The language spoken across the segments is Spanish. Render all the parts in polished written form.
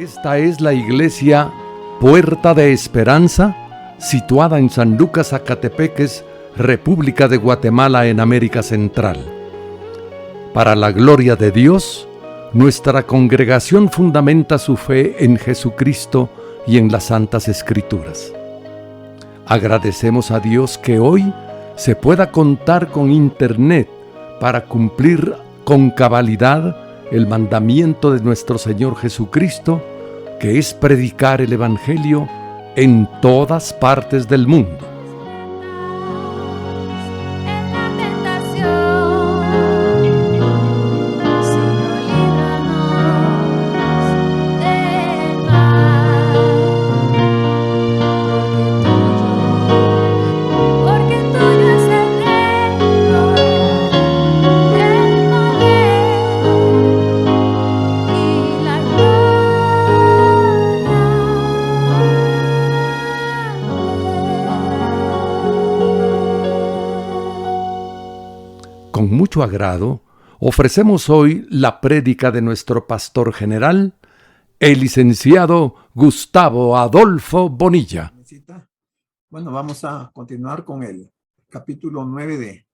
Esta es la iglesia Puerta de Esperanza, situada en San Lucas, Zacatepeques, República de Guatemala, en América Central. Para la gloria de Dios, nuestra congregación fundamenta su fe en Jesucristo y en las Santas Escrituras. Agradecemos a Dios que hoy se pueda contar con Internet para cumplir con cabalidad el mandamiento de nuestro Señor Jesucristo, que es predicar el Evangelio en todas partes del mundo. Con mucho agrado, ofrecemos hoy la prédica de nuestro pastor general, el licenciado Gustavo Adolfo Bonilla. Bueno, vamos a continuar con el capítulo 9 de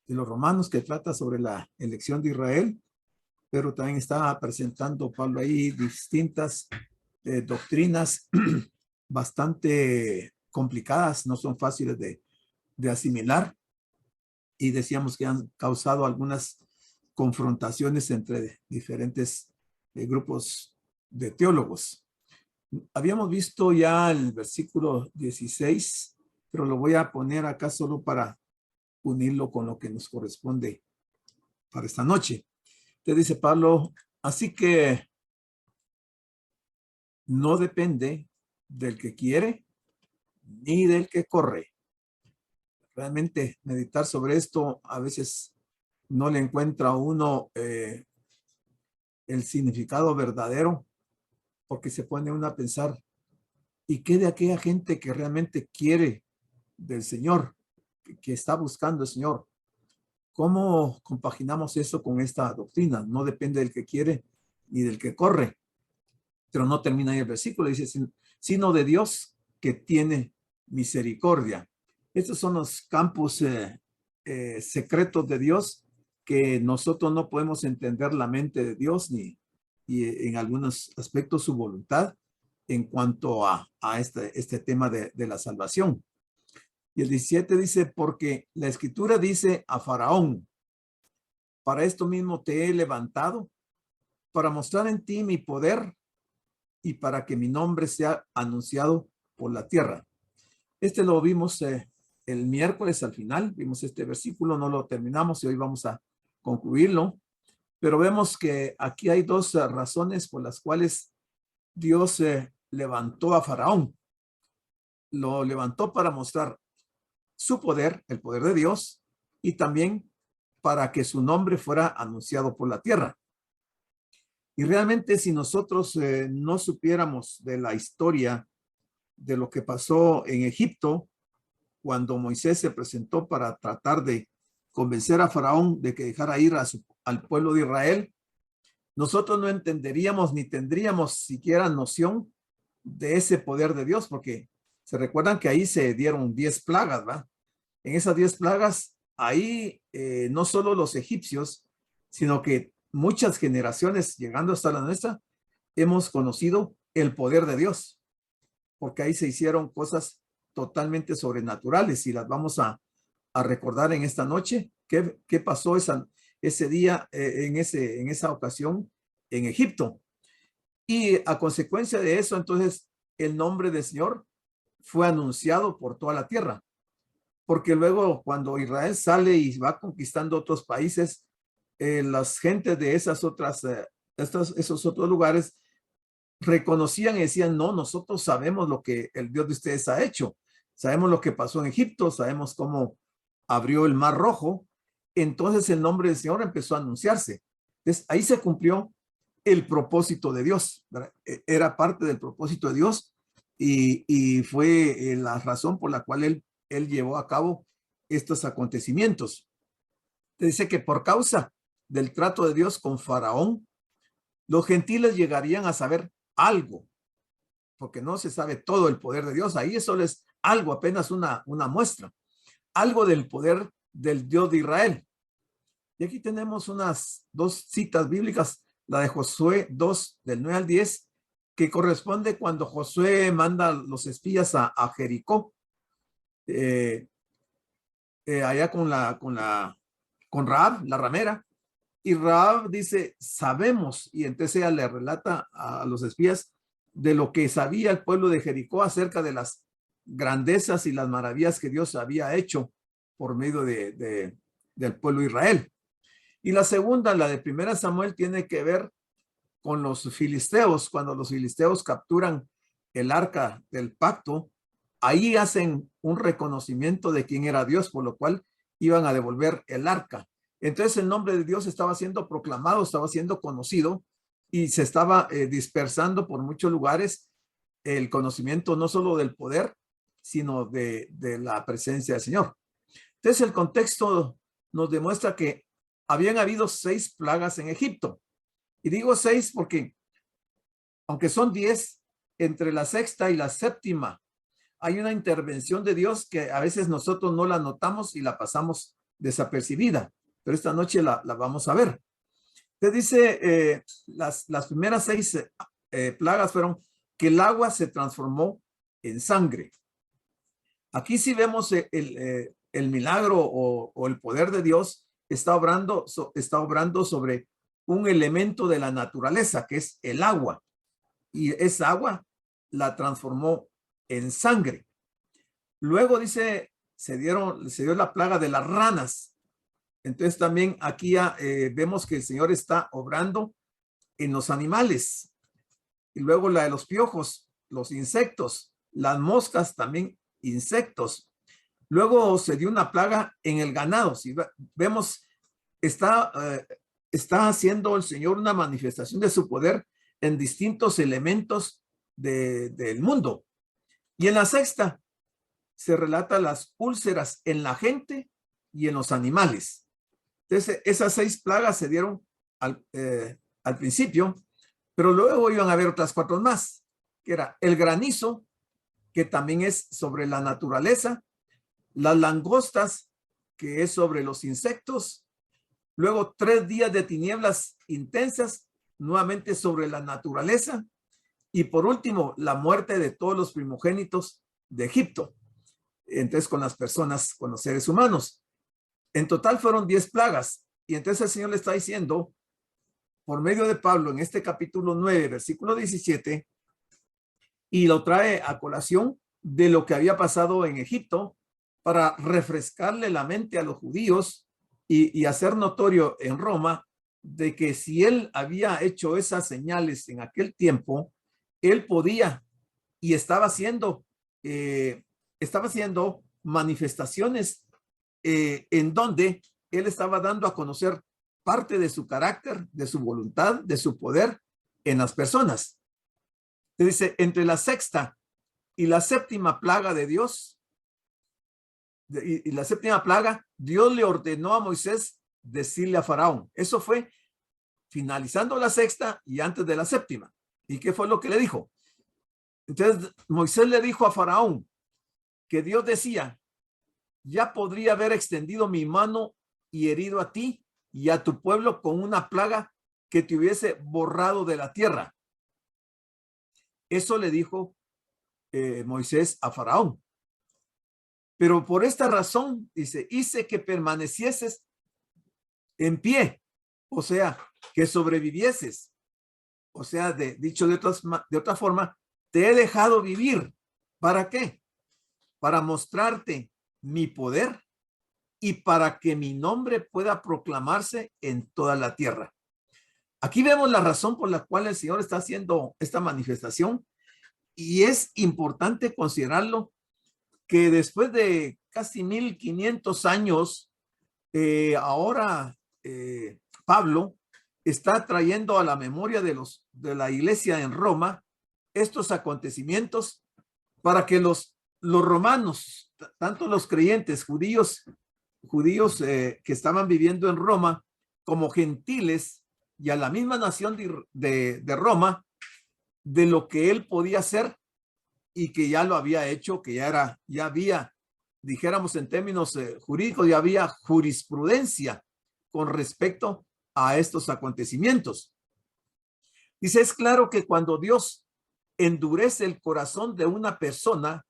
los Romanos, que trata sobre la elección de Israel, pero también está presentando Pablo ahí distintas doctrinas bastante complicadas, no son fáciles de asimilar. Y decíamos que han causado algunas confrontaciones entre diferentes grupos de teólogos. Habíamos visto ya el versículo 16, pero lo voy a poner acá solo para unirlo con lo que nos corresponde para esta noche. Te dice Pablo, así que no depende del que quiere ni del que corre. Realmente meditar sobre esto a veces no le encuentra a uno el significado verdadero, porque se pone uno a pensar, ¿y qué de aquella gente que realmente quiere del Señor, que está buscando al Señor? ¿Cómo compaginamos eso con esta doctrina? No depende del que quiere ni del que corre. Pero no termina ahí el versículo, dice, sino de Dios que tiene misericordia. Estos son los campos secretos de Dios, que nosotros no podemos entender la mente de Dios ni en algunos aspectos su voluntad en cuanto a este tema de la salvación. Y el 17 dice, porque la Escritura dice a Faraón, para esto mismo te he levantado, para mostrar en ti mi poder y para que mi nombre sea anunciado por la tierra. Este lo vimos el miércoles al final, vimos este versículo, no lo terminamos y hoy vamos a concluirlo, pero vemos que aquí hay dos razones por las cuales Dios levantó a Faraón. Lo levantó para mostrar su poder, el poder de Dios, y también para que su nombre fuera anunciado por la tierra. Y realmente si nosotros no supiéramos de la historia de lo que pasó en Egipto, cuando Moisés se presentó para tratar de convencer a Faraón de que dejara ir al pueblo de Israel, nosotros no entenderíamos ni tendríamos siquiera noción de ese poder de Dios, porque se recuerdan que ahí se dieron 10 plagas, ¿va? En esas 10 plagas, ahí no solo los egipcios, sino que muchas generaciones, llegando hasta la nuestra, hemos conocido el poder de Dios, porque ahí se hicieron cosas totalmente sobrenaturales y las vamos a recordar en esta noche. ¿Qué pasó ese día, en esa ocasión en Egipto? Y a consecuencia de eso, entonces, el nombre del Señor fue anunciado por toda la tierra. Porque luego, cuando Israel sale y va conquistando otros países, las gentes de esos otros lugares reconocían y decían, no, nosotros sabemos lo que el Dios de ustedes ha hecho. Sabemos lo que pasó en Egipto, sabemos cómo abrió el Mar Rojo. Entonces el nombre del Señor empezó a anunciarse. Entonces ahí se cumplió el propósito de Dios, ¿verdad? Era parte del propósito de Dios y fue la razón por la cual él llevó a cabo estos acontecimientos. Dice que por causa del trato de Dios con Faraón, los gentiles llegarían a saber algo, porque no se sabe todo el poder de Dios. Ahí solo es algo, apenas una muestra, algo del poder del Dios de Israel. Y aquí tenemos unas dos citas bíblicas, la de Josué 2, del 9 al 10, que corresponde cuando Josué manda los espías a Jericó, allá con Rahab, la ramera, y Rahab dice, sabemos, y entonces ella le relata a los espías de lo que sabía el pueblo de Jericó acerca de las grandezas y las maravillas que Dios había hecho por medio del pueblo de Israel. Y la segunda, la de 1 Samuel, tiene que ver con los filisteos. Cuando los filisteos capturan el arca del pacto, ahí hacen un reconocimiento de quién era Dios, por lo cual iban a devolver el arca. Entonces el nombre de Dios estaba siendo proclamado, estaba siendo conocido y se estaba dispersando por muchos lugares el conocimiento no solo del poder, sino de la presencia del Señor. Entonces el contexto nos demuestra que habían habido 6 plagas en Egipto. Y digo 6 porque, aunque son 10, entre la sexta y la séptima hay una intervención de Dios que a veces nosotros no la notamos y la pasamos desapercibida, pero esta noche la vamos a ver. Te dice, las primeras 6 plagas fueron que el agua se transformó en sangre. Aquí sí vemos el milagro o el poder de Dios está obrando sobre un elemento de la naturaleza, que es el agua. Y esa agua la transformó en sangre. Luego dice, se dio la plaga de las ranas. Entonces también aquí vemos que el Señor está obrando en los animales. Y luego la de los piojos, los insectos, las moscas también insectos. Luego se dio una plaga en el ganado. Si vemos, está haciendo el Señor una manifestación de su poder en distintos elementos del mundo. Y en la sexta se relata las úlceras en la gente y en los animales. Entonces, esas 6 plagas se dieron al principio, pero luego iban a haber otras 4 más, que era el granizo, que también es sobre la naturaleza, las langostas, que es sobre los insectos, luego 3 días de tinieblas intensas, nuevamente sobre la naturaleza, y por último, la muerte de todos los primogénitos de Egipto. Entonces, con las personas, con los seres humanos. En total fueron 10 plagas. Y entonces el Señor le está diciendo, por medio de Pablo, en este capítulo 9, versículo 17, y lo trae a colación de lo que había pasado en Egipto para refrescarle la mente a los judíos y hacer notorio en Roma de que si él había hecho esas señales en aquel tiempo, él podía y estaba haciendo manifestaciones en donde él estaba dando a conocer parte de su carácter, de su voluntad, de su poder en las personas. Te dice, entre la sexta y la séptima plaga de Dios, y la séptima plaga, Dios le ordenó a Moisés decirle a Faraón. Eso fue finalizando la sexta y antes de la séptima. ¿Y qué fue lo que le dijo? Entonces Moisés le dijo a Faraón que Dios decía, ya podría haber extendido mi mano y herido a ti y a tu pueblo con una plaga que te hubiese borrado de la tierra. Eso le dijo Moisés a Faraón. Pero por esta razón, dice, hice que permanecieses en pie, o sea, que sobrevivieses. O sea, dicho de otra forma, te he dejado vivir. ¿Para qué? Para mostrarte mi poder y para que mi nombre pueda proclamarse en toda la tierra. Aquí vemos la razón por la cual el Señor está haciendo esta manifestación y es importante considerarlo que después de casi 1500 años, ahora Pablo está trayendo a la memoria de la iglesia en Roma estos acontecimientos para que los romanos, tanto los creyentes judíos que estaban viviendo en Roma como gentiles y a la misma nación de Roma, de lo que él podía hacer y que ya lo había hecho, que ya había, dijéramos en términos jurídicos, ya había jurisprudencia con respecto a estos acontecimientos. Dice, es claro que cuando Dios endurece el corazón de una persona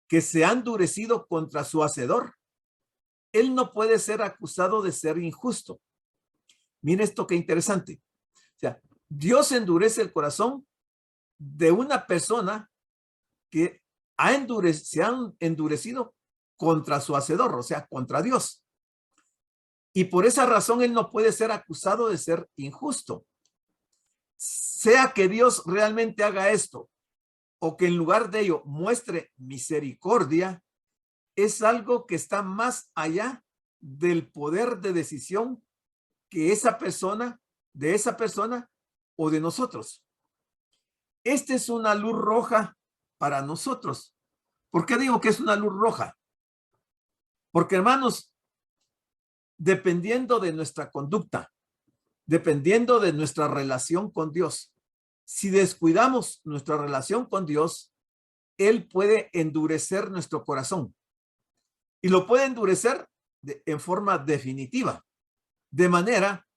que se ha endurecido contra su hacedor, él no puede ser acusado de ser injusto. Mire esto qué interesante. O sea, Dios endurece el corazón de una persona que se han endurecido contra su hacedor, o sea, contra Dios. Y por esa razón él no puede ser acusado de ser injusto. Sea que Dios realmente haga esto o que en lugar de ello muestre misericordia, es algo que está más allá del poder de decisión que de esa persona o de nosotros. Esta es una luz roja para nosotros. ¿Por qué digo que es una luz roja? Porque, hermanos, dependiendo de nuestra conducta, dependiendo de nuestra relación con Dios, si descuidamos nuestra relación con Dios, Él puede endurecer nuestro corazón. Y lo puede endurecer en forma definitiva. De manera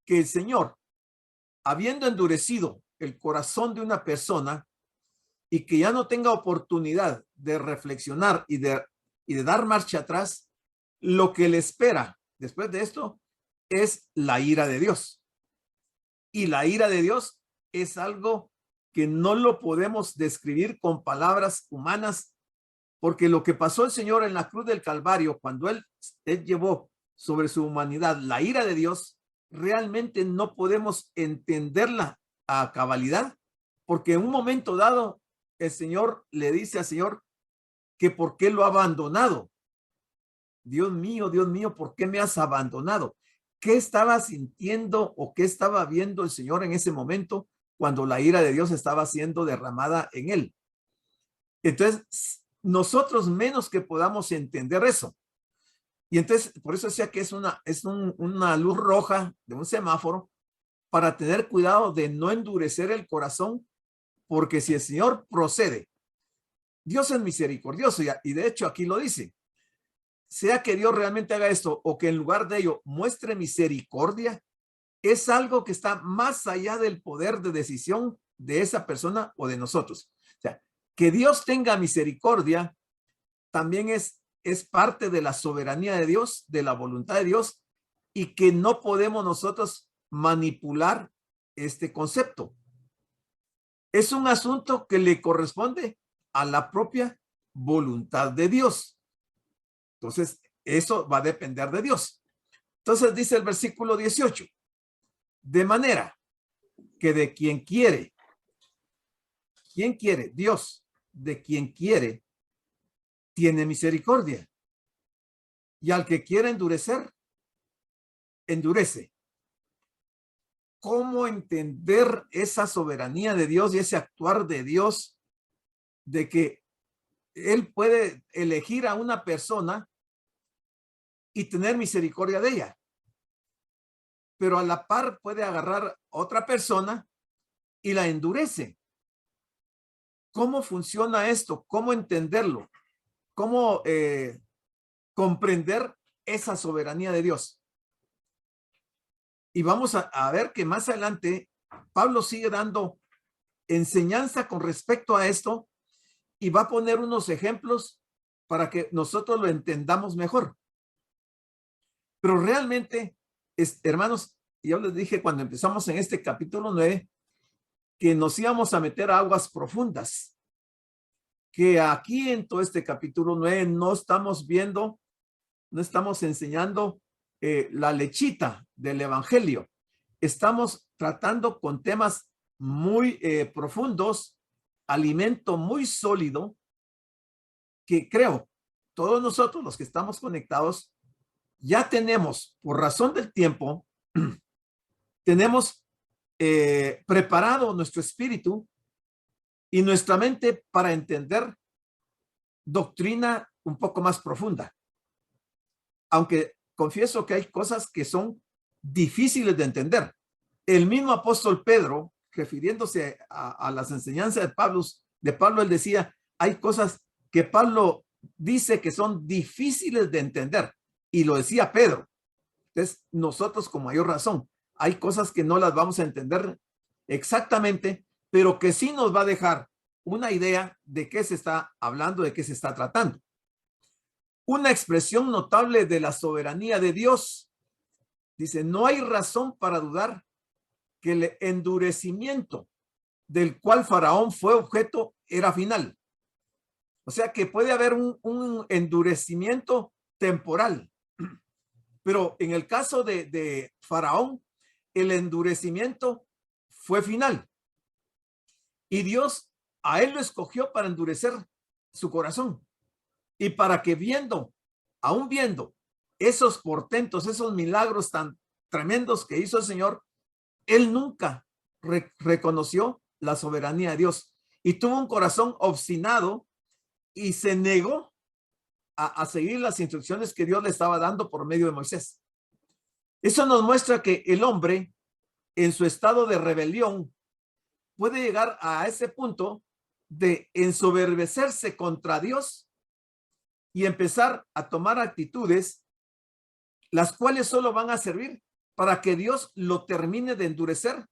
que el Señor, habiendo endurecido el corazón de una persona y que ya no tenga oportunidad de reflexionar y de dar marcha atrás, lo que le espera después de esto es la ira de Dios. Y la ira de Dios es algo que no lo podemos describir con palabras humanas, porque lo que pasó el Señor en la cruz del Calvario, cuando él llevó sobre su humanidad la ira de Dios, realmente no podemos entenderla a cabalidad, porque en un momento dado el Señor le dice al Señor que por qué lo ha abandonado. Dios mío, ¿por qué me has abandonado? ¿Qué estaba sintiendo o qué estaba viendo el Señor en ese momento cuando la ira de Dios estaba siendo derramada en él? Entonces, nosotros menos que podamos entender eso. Y entonces, por eso decía que es una luz roja de un semáforo para tener cuidado de no endurecer el corazón, porque si el Señor procede, Dios es misericordioso y de hecho aquí lo dice, sea que Dios realmente haga esto o que en lugar de ello muestre misericordia, es algo que está más allá del poder de decisión de esa persona o de nosotros. O sea, que Dios tenga misericordia también es parte de la soberanía de Dios, de la voluntad de Dios, y que no podemos nosotros manipular este concepto. Es un asunto que le corresponde a la propia voluntad de Dios. Entonces, eso va a depender de Dios. Entonces dice el versículo 18, de manera que de quien quiere, ¿quién quiere? Dios, de quien quiere, tiene misericordia. Y al que quiere endurecer, endurece. ¿Cómo entender esa soberanía de Dios y ese actuar de Dios de que Él puede elegir a una persona y tener misericordia de ella, pero a la par puede agarrar a otra persona y la endurece? ¿Cómo funciona esto? ¿Cómo entenderlo? ¿Cómo comprender esa soberanía de Dios? Y vamos a ver que más adelante Pablo sigue dando enseñanza con respecto a esto y va a poner unos ejemplos para que nosotros lo entendamos mejor. Pero realmente, hermanos, yo les dije cuando empezamos en este capítulo 9 que nos íbamos a meter a aguas profundas, que aquí en todo este capítulo 9 no estamos viendo, no estamos enseñando la lechita del evangelio. Estamos tratando con temas muy profundos, alimento muy sólido, que creo todos nosotros los que estamos conectados ya tenemos, por razón del tiempo, tenemos preparado nuestro espíritu y nuestra mente para entender doctrina un poco más profunda. Aunque confieso que hay cosas que son difíciles de entender. El mismo apóstol Pedro, refiriéndose a las enseñanzas de Pablo, él decía, hay cosas que Pablo dice que son difíciles de entender, y lo decía Pedro. Entonces, nosotros con mayor razón, hay cosas que no las vamos a entender exactamente, pero que sí nos va a dejar una idea de qué se está hablando, de qué se está tratando. Una expresión notable de la soberanía de Dios. Dice, no hay razón para dudar que el endurecimiento del cual Faraón fue objeto era final. O sea que puede haber un endurecimiento temporal. Pero en el caso de Faraón, el endurecimiento fue final. Y Dios a él lo escogió para endurecer su corazón. Y para que aún viendo esos portentos, esos milagros tan tremendos que hizo el Señor, él nunca reconoció la soberanía de Dios. Y tuvo un corazón obstinado y se negó a seguir las instrucciones que Dios le estaba dando por medio de Moisés. Eso nos muestra que el hombre, en su estado de rebelión, puede llegar a ese punto de ensoberbecerse contra Dios y empezar a tomar actitudes las cuales solo van a servir para que Dios lo termine de endurecer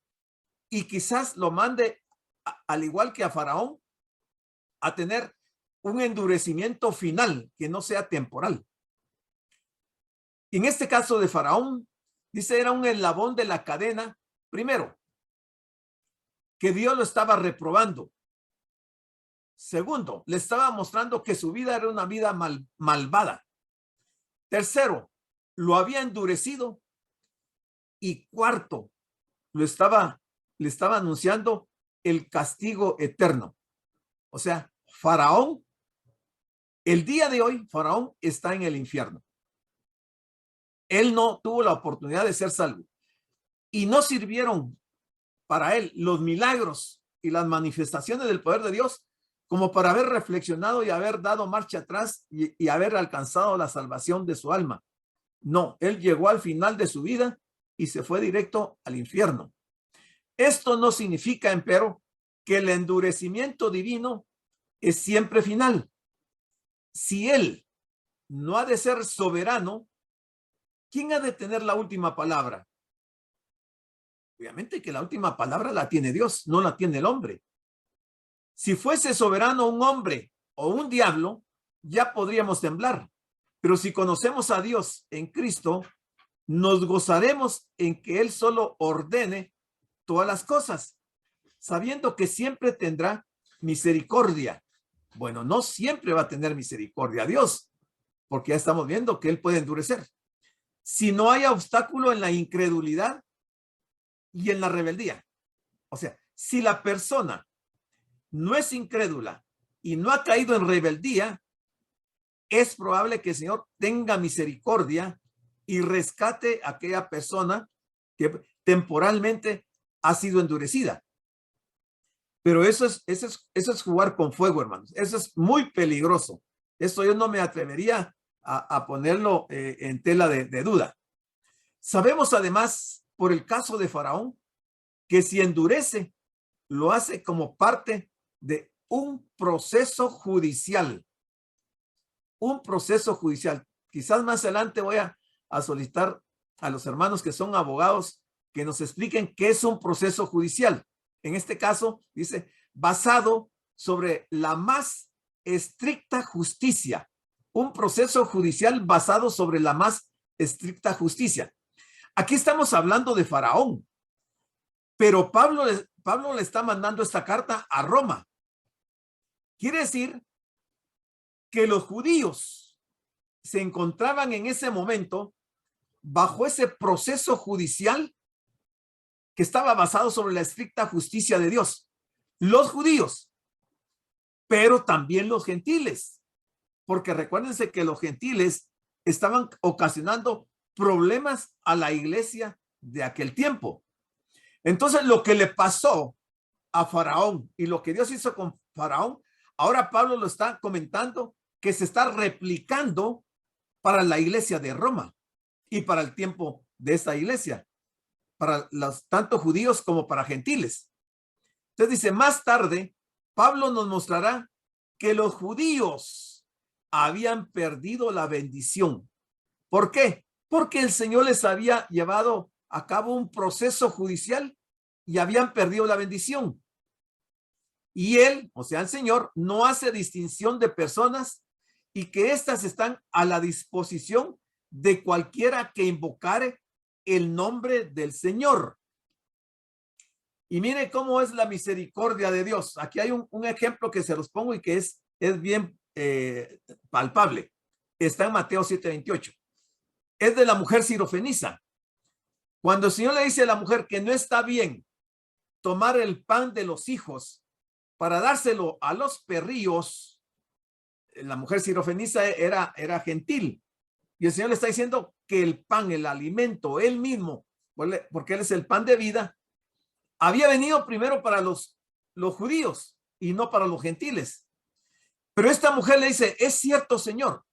y quizás lo mande, al igual que a Faraón, a tener un endurecimiento final que no sea temporal. En este caso de Faraón, dice, era un eslabón de la cadena. Primero, que Dios lo estaba reprobando. Segundo, le estaba mostrando que su vida era una vida malvada. Tercero, lo había endurecido. Y cuarto, le estaba anunciando el castigo eterno. O sea, Faraón, el día de hoy, Faraón está en el infierno. Él no tuvo la oportunidad de ser salvo. Y no sirvieron para él los milagros y las manifestaciones del poder de Dios como para haber reflexionado y haber dado marcha atrás y haber alcanzado la salvación de su alma. No, él llegó al final de su vida y se fue directo al infierno. Esto no significa, empero, que el endurecimiento divino es siempre final. Si él no ha de ser soberano, ¿quién ha de tener la última palabra? Obviamente que la última palabra la tiene Dios, no la tiene el hombre. Si fuese soberano un hombre o un diablo, ya podríamos temblar. Pero si conocemos a Dios en Cristo, nos gozaremos en que Él solo ordene todas las cosas, sabiendo que siempre tendrá misericordia. Bueno, no siempre va a tener misericordia Dios, porque ya estamos viendo que Él puede endurecer. Si no hay obstáculo en la incredulidad y en la rebeldía. O sea, si la persona no es incrédula y no ha caído en rebeldía, es probable que el Señor tenga misericordia y rescate a aquella persona que temporalmente ha sido endurecida. Pero eso es jugar con fuego, hermanos. Eso es muy peligroso. Eso yo no me atrevería a ponerlo en tela de duda. Sabemos además, por el caso de Faraón, que si endurece, lo hace como parte de un proceso judicial. Un proceso judicial. Quizás más adelante voy a solicitar a los hermanos que son abogados que nos expliquen qué es un proceso judicial. En este caso, dice, basado sobre la más estricta justicia. Un proceso judicial basado sobre la más estricta justicia. Aquí estamos hablando de Faraón, pero Pablo le está mandando esta carta a Roma. Quiere decir que los judíos se encontraban en ese momento bajo ese proceso judicial que estaba basado sobre la estricta justicia de Dios. Los judíos, pero también los gentiles, porque recuérdense que los gentiles estaban ocasionando problemas a la iglesia de aquel tiempo. Entonces, lo que le pasó a Faraón y lo que Dios hizo con Faraón, ahora Pablo lo está comentando que se está replicando para la iglesia de Roma y para el tiempo de esta iglesia, para los tanto judíos como para gentiles. Entonces dice, más tarde, Pablo nos mostrará que los judíos habían perdido la bendición. ¿Por qué? Porque el Señor les había llevado a cabo un proceso judicial y habían perdido la bendición. Y él, o sea, el Señor, no hace distinción de personas y que éstas están a la disposición de cualquiera que invocare el nombre del Señor. Y mire cómo es la misericordia de Dios. Aquí hay un ejemplo que se los pongo y que es bien palpable. Está en Mateo 7:28. Es de la mujer sirofenisa. Cuando el Señor le dice a la mujer que no está bien tomar el pan de los hijos para dárselo a los perrillos, la mujer sirofenisa era gentil. Y el Señor le está diciendo que el pan, el alimento, él mismo, porque él es el pan de vida, había venido primero para los judíos y no para los gentiles. Pero esta mujer le dice, es cierto, Señor,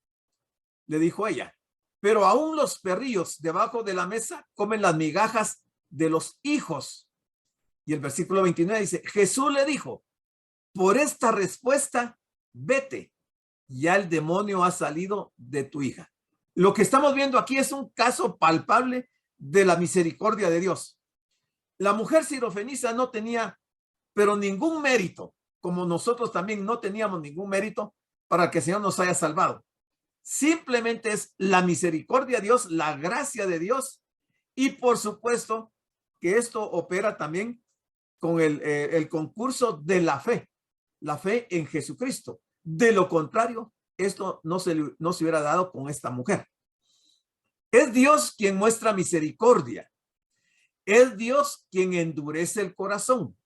le dijo ella, pero aún los perrillos debajo de la mesa comen las migajas de los hijos. Y el versículo 29 dice, Jesús le dijo, por esta respuesta, vete, ya el demonio ha salido de tu hija. Lo que estamos viendo aquí es un caso palpable de la misericordia de Dios. La mujer sirofenisa no tenía, pero ningún mérito, como nosotros también no teníamos ningún mérito para que el Señor nos haya salvado. Simplemente es la misericordia de Dios, la gracia de Dios, y por supuesto que esto opera también con el concurso de la fe en Jesucristo. De lo contrario, esto no se hubiera dado con esta mujer. Es Dios quien muestra misericordia. Es Dios quien endurece el corazón.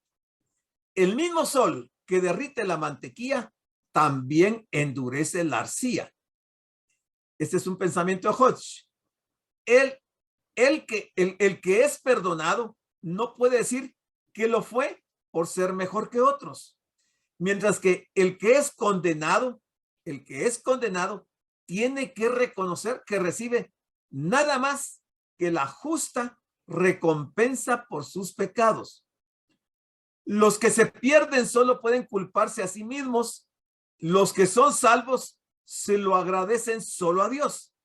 El mismo sol que derrite la mantequilla también endurece la arcilla. Este es un pensamiento de Hodge. El que es perdonado no puede decir que lo fue por ser mejor que otros. Mientras que el que es condenado tiene que reconocer que recibe nada más que la justa recompensa por sus pecados. Los que se pierden solo pueden culparse a sí mismos. Los que son salvos se lo agradecen solo a Dios.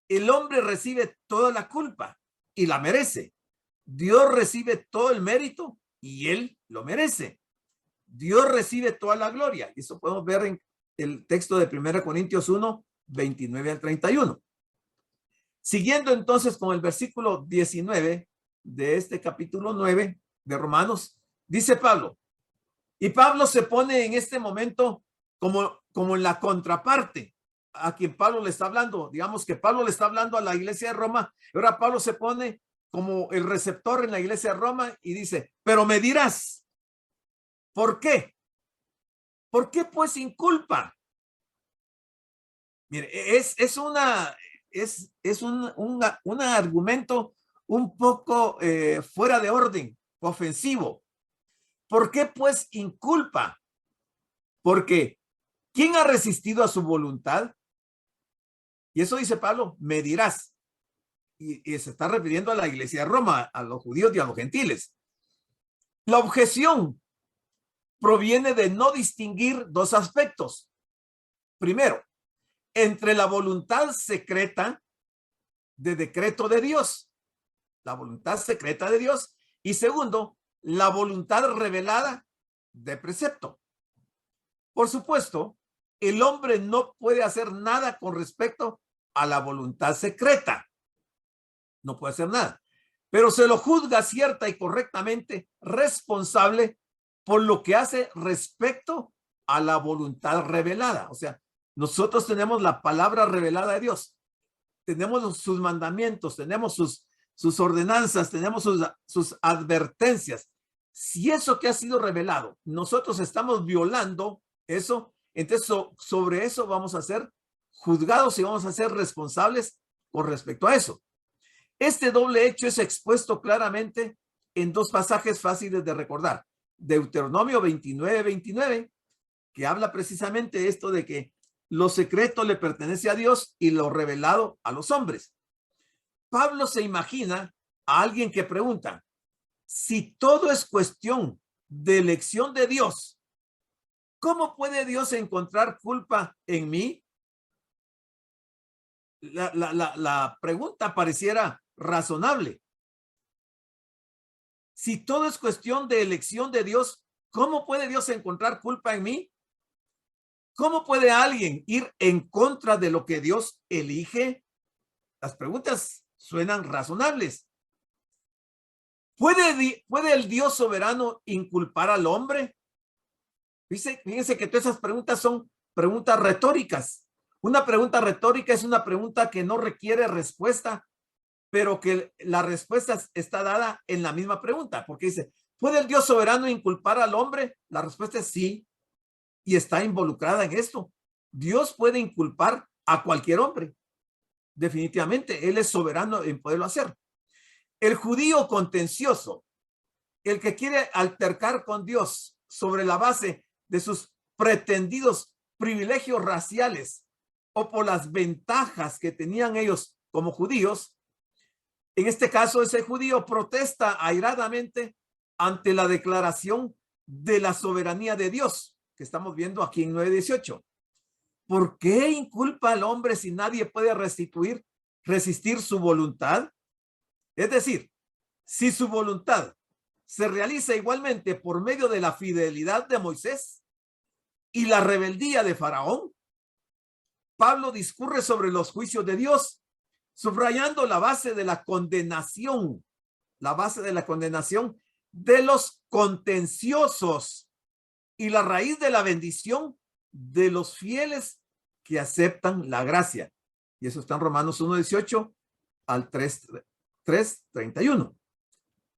El hombre recibe toda la culpa y la merece. Dios recibe todo el mérito y él lo merece. Dios recibe toda la gloria. Eso podemos ver en el texto de 1 Corintios 1, 29 al 31. Siguiendo entonces con el versículo 19 de este capítulo 9 de Romanos, dice Pablo, y Pablo se pone en este momento como en la contraparte a quien Pablo le está hablando. Digamos que Pablo le está hablando a la iglesia de Roma, y ahora Pablo se pone como el receptor en la iglesia de Roma y dice, pero me dirás, ¿por qué? ¿Por qué pues sin culpa? Mire, es un argumento un poco fuera de orden, ofensivo. ¿Por qué pues inculpa? Porque ¿quién ha resistido a su voluntad? Y eso dice Pablo, me dirás. Y se está refiriendo a la iglesia de Roma, a los judíos y a los gentiles. La objeción proviene de no distinguir dos aspectos. Primero, entre la voluntad secreta de decreto de Dios, la voluntad secreta de Dios, y segundo, la voluntad revelada de precepto. Por supuesto, el hombre no puede hacer nada con respecto a la voluntad secreta. No puede hacer nada, pero se lo juzga cierta y correctamente responsable por lo que hace respecto a la voluntad revelada. O sea, nosotros tenemos la palabra revelada de Dios, tenemos sus mandamientos, tenemos sus ordenanzas, tenemos sus advertencias. Si eso que ha sido revelado, nosotros estamos violando eso, entonces sobre eso vamos a ser juzgados y vamos a ser responsables con respecto a eso. Este doble hecho es expuesto claramente en dos pasajes fáciles de recordar. Deuteronomio 29:29, que habla precisamente de esto de que lo secreto le pertenece a Dios y lo revelado a los hombres. Pablo se imagina a alguien que pregunta, si todo es cuestión de elección de Dios, ¿cómo puede Dios encontrar culpa en mí? La pregunta pareciera razonable. Si todo es cuestión de elección de Dios, ¿cómo puede Dios encontrar culpa en mí? ¿Cómo puede alguien ir en contra de lo que Dios elige? Las preguntas suenan razonables. ¿Puede el Dios soberano inculpar al hombre? Fíjense que todas esas preguntas son preguntas retóricas. Una pregunta retórica es una pregunta que no requiere respuesta, pero que la respuesta está dada en la misma pregunta, porque dice, ¿puede el Dios soberano inculpar al hombre? La respuesta es sí, y está involucrada en esto. Dios puede inculpar a cualquier hombre. Definitivamente, Él es soberano en poderlo hacer. El judío contencioso, el que quiere altercar con Dios sobre la base de sus pretendidos privilegios raciales o por las ventajas que tenían ellos como judíos, en este caso ese judío protesta airadamente ante la declaración de la soberanía de Dios que estamos viendo aquí en 9:18. ¿Por qué inculpa al hombre si nadie puede resistir su voluntad? Es decir, si su voluntad se realiza igualmente por medio de la fidelidad de Moisés y la rebeldía de Faraón, Pablo discurre sobre los juicios de Dios, subrayando la base de la condenación de los contenciosos y la raíz de la bendición de los fieles que aceptan la gracia. Y eso está en Romanos 1:18 al 3:31.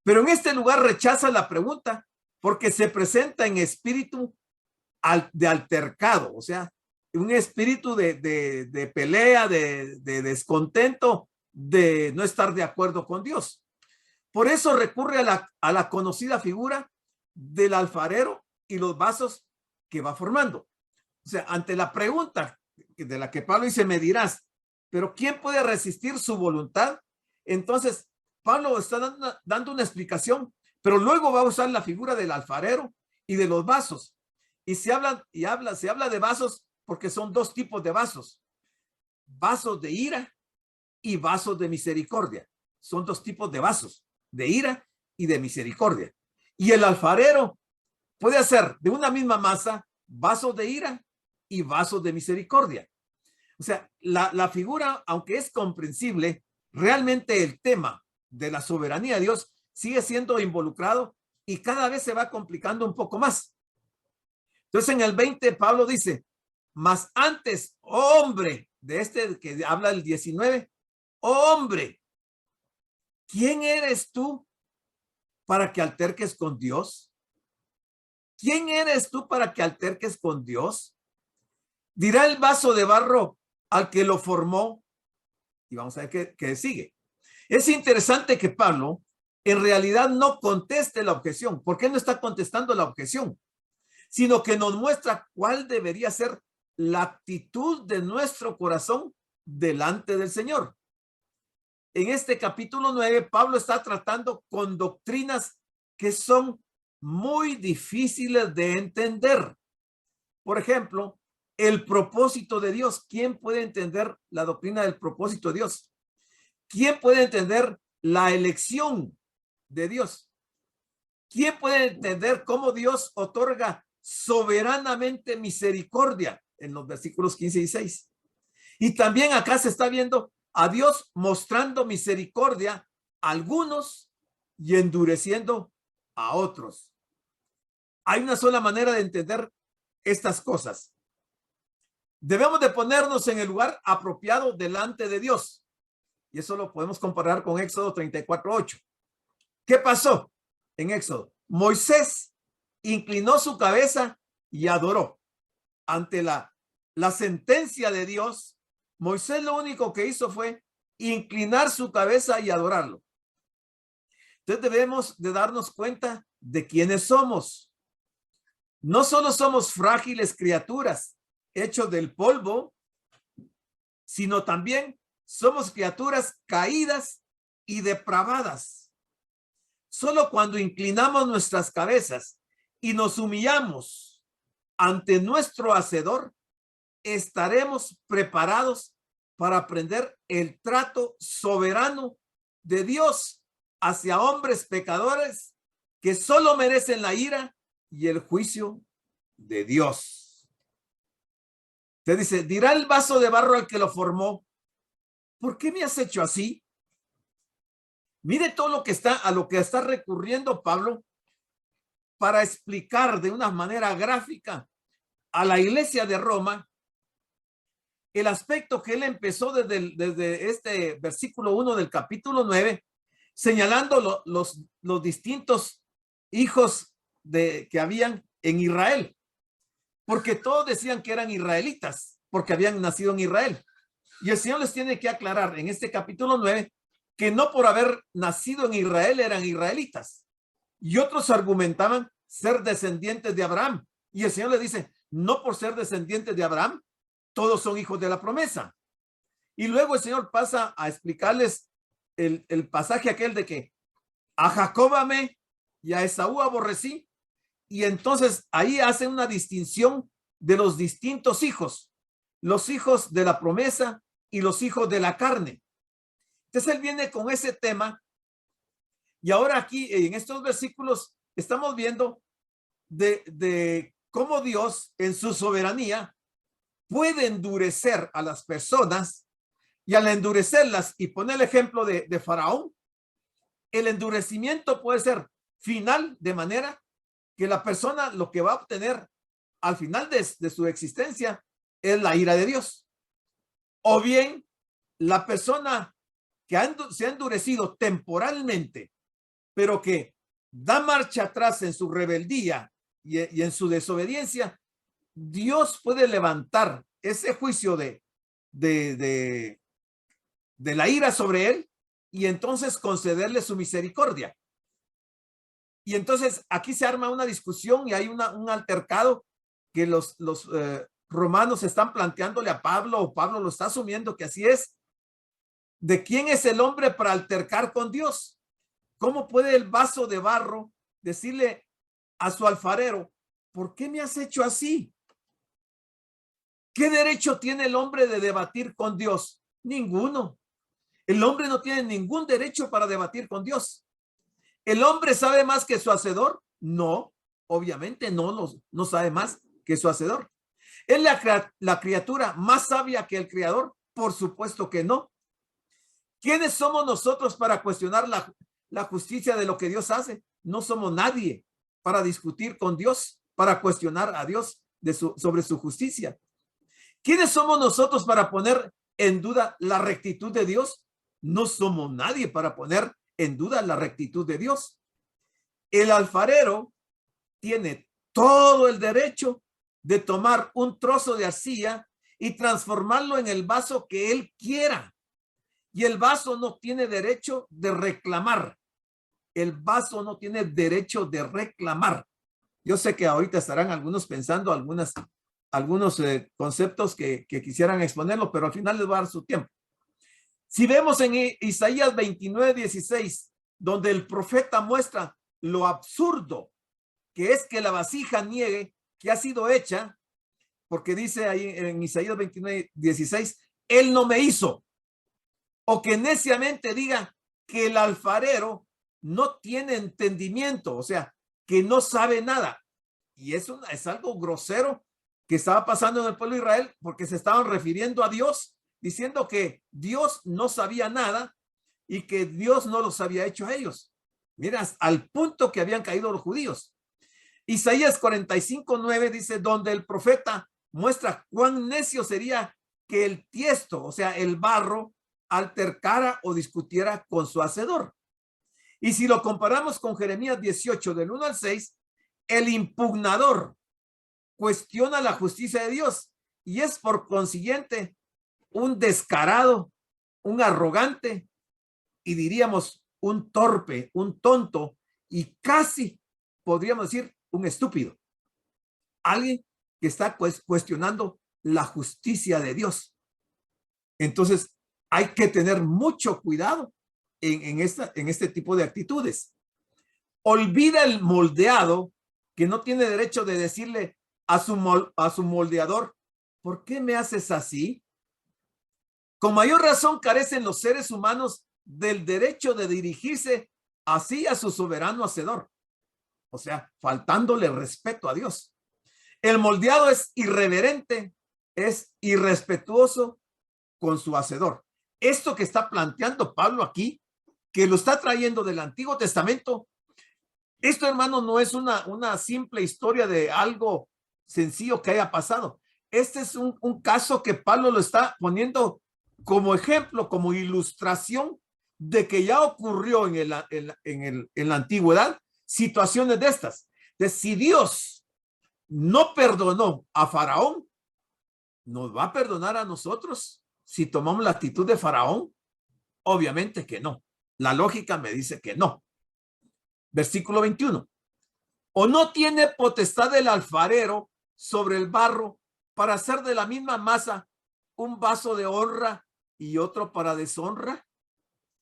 Pero en este lugar rechaza la pregunta porque se presenta en espíritu de altercado, o sea, un espíritu de pelea, de descontento, de no estar de acuerdo con Dios. Por eso recurre a la conocida figura del alfarero y los vasos que va formando. O sea, ante la pregunta de la que Pablo dice, me dirás, pero ¿quién puede resistir su voluntad? Entonces, Pablo está dando una explicación, pero luego va a usar la figura del alfarero y de los vasos. Y se habla de vasos porque son dos tipos de vasos. Vasos de ira y vasos de misericordia. Son dos tipos de vasos, de ira y de misericordia. Y el alfarero puede hacer de una misma masa vasos de ira y vasos de misericordia. O sea, la figura, aunque es comprensible, realmente el tema de la soberanía de Dios sigue siendo involucrado y cada vez se va complicando un poco más. Entonces en el 20 Pablo dice, mas antes, oh hombre, de este que habla el 19, oh hombre, ¿quién eres tú para que alterques con Dios? ¿Quién eres tú para que alterques con Dios? Dirá el vaso de barro al que lo formó. Y vamos a ver qué sigue. Es interesante que Pablo en realidad no conteste la objeción. ¿Por qué no está contestando la objeción? Sino que nos muestra cuál debería ser la actitud de nuestro corazón delante del Señor. En este capítulo 9, Pablo está tratando con doctrinas que son muy difíciles de entender. Por ejemplo, el propósito de Dios. ¿Quién puede entender la doctrina del propósito de Dios? ¿Quién puede entender la elección de Dios? ¿Quién puede entender cómo Dios otorga soberanamente misericordia en los versículos 15 y 16? Y también acá se está viendo a Dios mostrando misericordia a algunos y endureciendo a otros. Hay una sola manera de entender estas cosas. Debemos de ponernos en el lugar apropiado delante de Dios. Y eso lo podemos comparar con Éxodo 34:8. ¿Qué pasó en Éxodo? Moisés inclinó su cabeza y adoró. Ante la sentencia de Dios, Moisés lo único que hizo fue inclinar su cabeza y adorarlo. Entonces debemos de darnos cuenta de quiénes somos. No solo somos frágiles criaturas hechos del polvo, sino también somos criaturas caídas y depravadas. Solo cuando inclinamos nuestras cabezas y nos humillamos ante nuestro Hacedor, estaremos preparados para aprender el trato soberano de Dios hacia hombres pecadores que solo merecen la ira y el juicio de Dios. Te dice, dirá el vaso de barro al que lo formó, ¿por qué me has hecho así? Mire todo lo que a lo que está recurriendo Pablo para explicar de una manera gráfica a la iglesia de Roma el aspecto que él empezó desde este versículo 1 del capítulo 9, señalando los distintos hijos que habían en Israel, porque todos decían que eran israelitas, porque habían nacido en Israel. Y el Señor les tiene que aclarar en este capítulo 9 que no por haber nacido en Israel eran israelitas. Y otros argumentaban ser descendientes de Abraham. Y el Señor le dice, no por ser descendientes de Abraham, todos son hijos de la promesa. Y luego el Señor pasa a explicarles el pasaje aquel de que a Jacob amé y a Esaú aborrecí. Y entonces ahí hace una distinción de los distintos hijos, los hijos de la promesa y los hijos de la carne. Entonces él viene con ese tema. Y ahora aquí en estos versículos estamos viendo de cómo Dios en su soberanía puede endurecer a las personas, y al endurecerlas, y poner el ejemplo de Faraón, el endurecimiento puede ser final, de manera que la persona lo que va a obtener al final de su existencia es la ira de Dios. O bien la persona que se ha endurecido temporalmente, pero que da marcha atrás en su rebeldía y en su desobediencia, Dios puede levantar ese juicio de la ira sobre él y entonces concederle su misericordia. Y entonces aquí se arma una discusión y hay un altercado que los romanos están planteándole a Pablo, o Pablo lo está asumiendo que así es. ¿De quién es el hombre para altercar con Dios? ¿Cómo puede el vaso de barro decirle a su alfarero, ¿por qué me has hecho así? ¿Qué derecho tiene el hombre de debatir con Dios? Ninguno. El hombre no tiene ningún derecho para debatir con Dios. ¿El hombre sabe más que su hacedor? No, obviamente no sabe más que su hacedor. ¿Es la criatura más sabia que el creador? Por supuesto que no. ¿Quiénes somos nosotros para cuestionar la justicia de lo que Dios hace? No somos nadie para discutir con Dios, para cuestionar a Dios sobre su justicia. ¿Quiénes somos nosotros para poner en duda la rectitud de Dios? No somos nadie para poner en duda la rectitud de Dios. El alfarero tiene todo el derecho de tomar un trozo de arcilla y transformarlo en el vaso que él quiera. Y el vaso no tiene derecho de reclamar. El vaso no tiene derecho de reclamar. Yo sé que ahorita estarán algunos pensando algunos conceptos que quisieran exponerlo, pero al final les va a dar su tiempo. Si vemos en Isaías 29:16, donde el profeta muestra lo absurdo que es que la vasija niegue que ha sido hecha, porque dice ahí en Isaías 29:16, él no me hizo, o que neciamente diga que el alfarero no tiene entendimiento, o sea, que no sabe nada. Y eso es algo grosero que estaba pasando en el pueblo de Israel, porque se estaban refiriendo a Dios, diciendo que Dios no sabía nada y que Dios no los había hecho a ellos. Mira, al punto que habían caído los judíos. Isaías 45:9 dice, donde el profeta muestra cuán necio sería que el tiesto, o sea, el barro, altercara o discutiera con su hacedor. Y si lo comparamos con Jeremías 18, del 1 al 6, el impugnador cuestiona la justicia de Dios y es por consiguiente un descarado, un arrogante y diríamos un torpe, un tonto y casi podríamos decir un estúpido. Alguien que está cuestionando la justicia de Dios. Entonces hay que tener mucho cuidado en este tipo de actitudes. Olvida el moldeado que no tiene derecho de decirle a su moldeador, ¿por qué me haces así? Con mayor razón carecen los seres humanos del derecho de dirigirse así a su soberano hacedor. O sea, faltándole respeto a Dios. El moldeado es irreverente, es irrespetuoso con su hacedor. Esto que está planteando Pablo aquí, que lo está trayendo del Antiguo Testamento, esto, hermano, no es una simple historia de algo sencillo que haya pasado. Este es un caso que Pablo lo está poniendo como ejemplo, como ilustración de que ya ocurrió en la antigüedad situaciones de estas. De si Dios no perdonó a Faraón, ¿nos va a perdonar a nosotros si tomamos la actitud de Faraón? Obviamente que no. La lógica me dice que no. Versículo 21. ¿O no tiene potestad el alfarero sobre el barro para hacer de la misma masa un vaso de honra y otro para deshonra?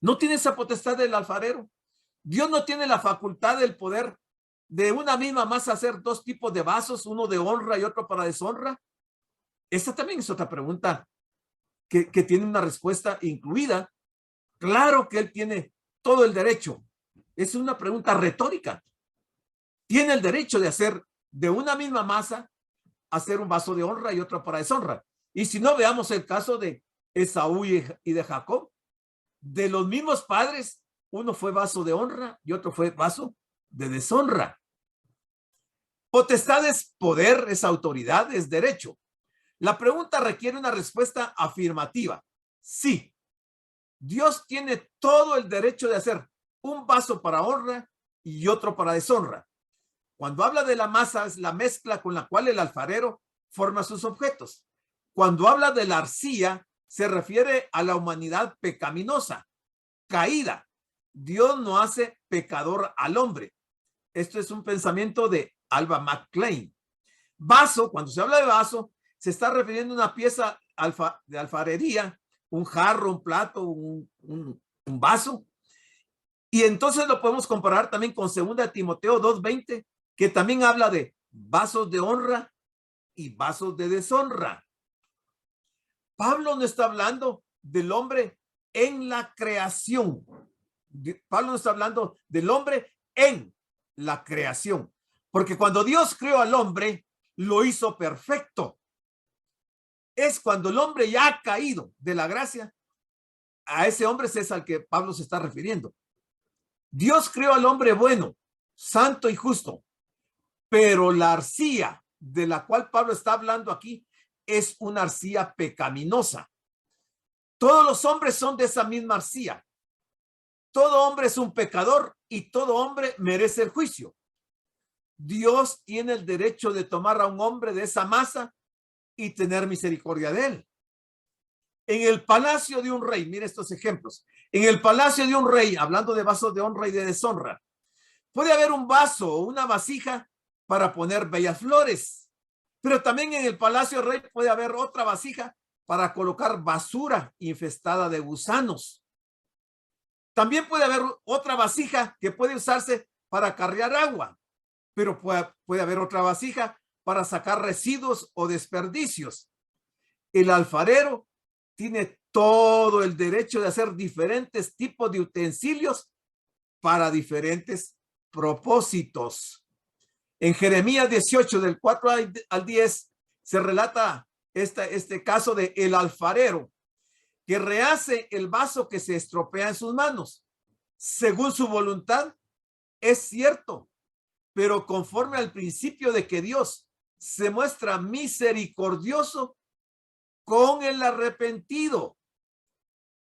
¿No tiene esa potestad del alfarero? Dios no tiene la facultad del poder de una misma masa hacer dos tipos de vasos, uno de honra y otro para deshonra. Esta también es otra pregunta que tiene una respuesta incluida. Claro que él tiene todo el derecho. Es una pregunta retórica. Tiene el derecho de hacer de una misma masa, hacer un vaso de honra y otro para deshonra. Y si no, veamos el caso de Esaú y de Jacob. De los mismos padres, uno fue vaso de honra y otro fue vaso de deshonra. Potestad es poder, es autoridad, es derecho. La pregunta requiere una respuesta afirmativa. Sí, Dios tiene todo el derecho de hacer un vaso para honra y otro para deshonra. Cuando habla de la masa, es la mezcla con la cual el alfarero forma sus objetos. Cuando habla de la arcilla, se refiere a la humanidad pecaminosa, caída. Dios no hace pecador al hombre. Esto es un pensamiento de Alba McClain. Vaso, cuando se habla de vaso, se está refiriendo a una pieza de alfarería, un jarro, un plato, un vaso. Y entonces lo podemos comparar también con 2 Timoteo 2:20, que también habla de vasos de honra y vasos de deshonra. Pablo no está hablando del hombre en la creación. Pablo no está hablando del hombre en la creación. Porque cuando Dios creó al hombre, lo hizo perfecto. Es cuando el hombre ya ha caído de la gracia, a ese hombre es al que Pablo se está refiriendo. Dios creó al hombre bueno, santo y justo, pero la arcilla de la cual Pablo está hablando aquí es una arcilla pecaminosa. Todos los hombres son de esa misma arcilla. Todo hombre es un pecador y todo hombre merece el juicio. Dios tiene el derecho de tomar a un hombre de esa masa y tener misericordia de él. En el palacio de un rey, mire estos ejemplos. En el palacio de un rey, hablando de vasos de honra y de deshonra, puede haber un vaso o una vasija para poner bellas flores, pero también en el palacio del rey puede haber otra vasija para colocar basura infestada de gusanos. También puede haber otra vasija que puede usarse para acarrear agua, pero puede haber otra vasija para sacar residuos o desperdicios. El alfarero tiene todo el derecho de hacer diferentes tipos de utensilios para diferentes propósitos. En Jeremías 18, del 4 al 10, se relata este caso de el alfarero que rehace el vaso que se estropea en sus manos. Según su voluntad, es cierto, pero conforme al principio de que Dios se muestra misericordioso con el arrepentido